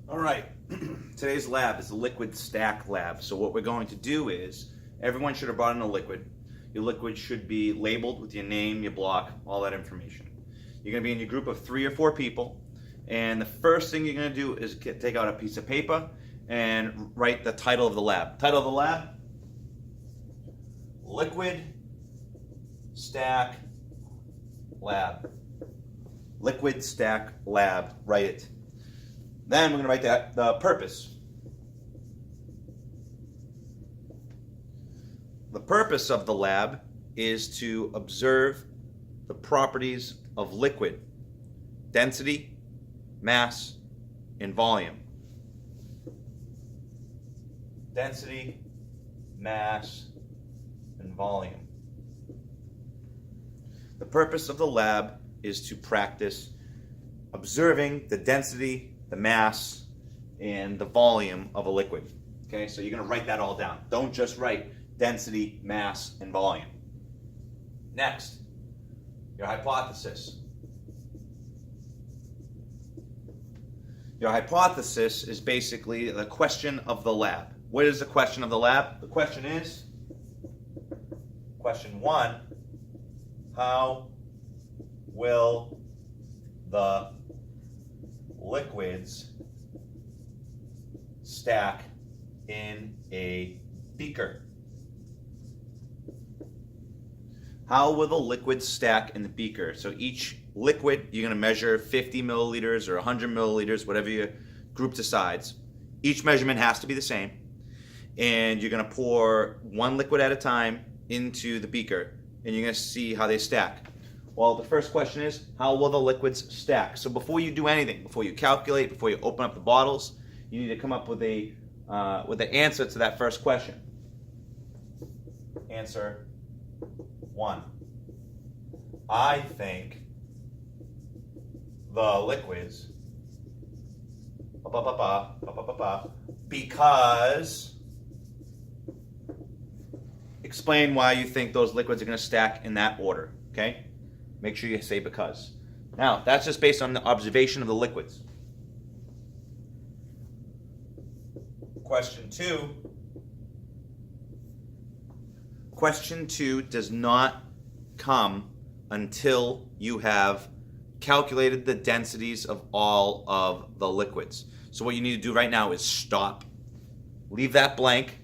All right, today's lab is the liquid stack lab. So what we're going to do is, everyone should have brought in a liquid. Your liquid should be labeled with your name, your block, all that information. You're gonna be in your group of 3 or 4 people, and the first thing you're gonna do is take out a piece of paper and write the title of the lab. Title of the lab, Liquid Stack Lab. Liquid Stack Lab, write it. Then we're going to write the purpose. The purpose of the lab is to observe the properties of liquid: density, mass, and volume. Density, mass, and volume. The purpose of the lab is to practice observing the density, the mass, and the volume of a liquid. Okay, so you're going to write that all down. Don't just write density, mass, and volume. Next, your hypothesis. Your hypothesis is basically the question of the lab. What is the question of the lab? The question is, question 1, how will the liquids stack in a beaker? How will the liquids stack in the beaker? So each liquid, you're going to measure 50 milliliters or 100 milliliters, whatever your group decides. Each measurement has to be the same. And you're going to pour one liquid at a time into the beaker, and you're going to see how they stack. Well, the first question is, how will the liquids stack? So before you do anything, before you calculate, before you open up the bottles, you need to come up with the answer to that first question. Answer 1. I think the liquids, because, explain why you think those liquids are going to stack in that order, okay? Make sure you say because. Now, that's just based on the observation of the liquids. Question 2. Question 2 does not come until you have calculated the densities of all of the liquids. So what you need to do right now is stop. Leave that blank.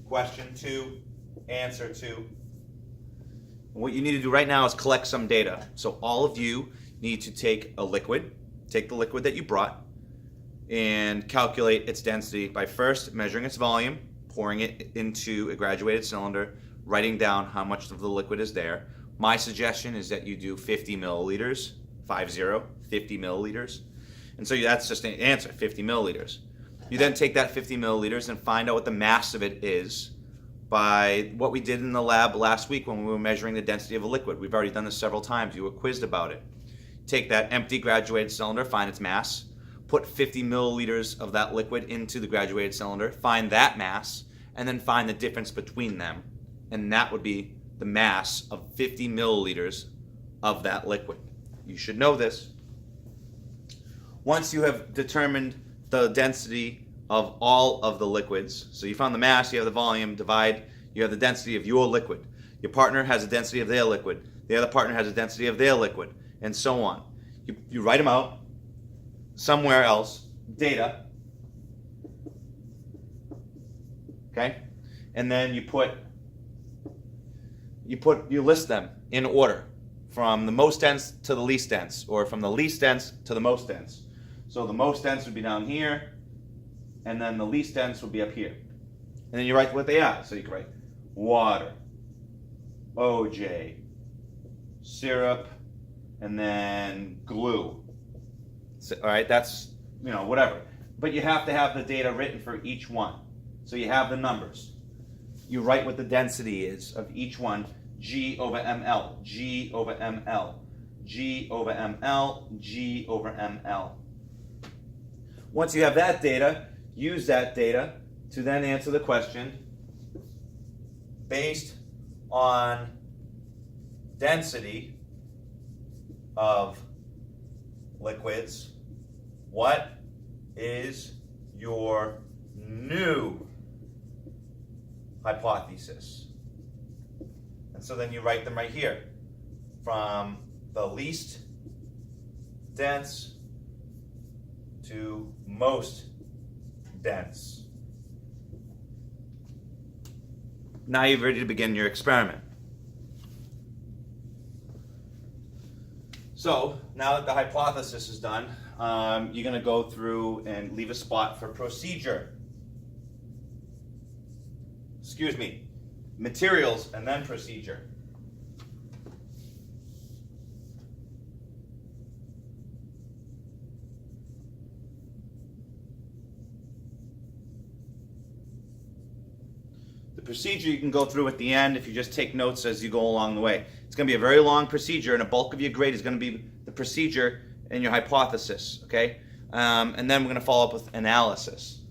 Question 2, answer 2. What you need to do right now is collect some data. So all of you need to take a liquid, take the liquid that you brought, and calculate its density by first measuring its volume, pouring it into a graduated cylinder, writing down how much of the liquid is there. My suggestion is that you do 50 milliliters, 50 milliliters. And so that's just an answer, 50 milliliters. You then take that 50 milliliters and find out what the mass of it is by what we did in the lab last week when we were measuring the density of a liquid. We've already done this several times. You were quizzed about it. Take that empty graduated cylinder, find its mass, put 50 milliliters of that liquid into the graduated cylinder, find that mass, and then find the difference between them. And that would be the mass of 50 milliliters of that liquid. You should know this. Once you have determined the density of all of the liquids, so you found the mass, you have the volume, divide, you have the density of your liquid. Your partner has a density of their liquid. The other partner has a density of their liquid, and so on. You write them out somewhere else, data, okay? And then you list them in order from the most dense to the least dense, or from the least dense to the most dense. So the most dense would be down here, and then the least dense would be up here. And then you write what they are. So you can write water, OJ, syrup, and then glue. So, all right, that's, whatever. But you have to have the data written for each one. So you have the numbers. You write what the density is of each one. G over ml, G over ml, G over ml, G over ml. Once you have that data, use that data to then answer the question based on density of liquids, what is your new hypothesis. And so then you write them right here. From the least dense to most dense. Now you're ready to begin your experiment. So now that the hypothesis is done, you're going to go through and leave a spot for procedure. Excuse me, materials and then procedure. The procedure you can go through at the end if you just take notes as you go along the way. It's going to be a very long procedure, and a bulk of your grade is going to be the procedure and your hypothesis, okay? And then we're going to follow up with analysis.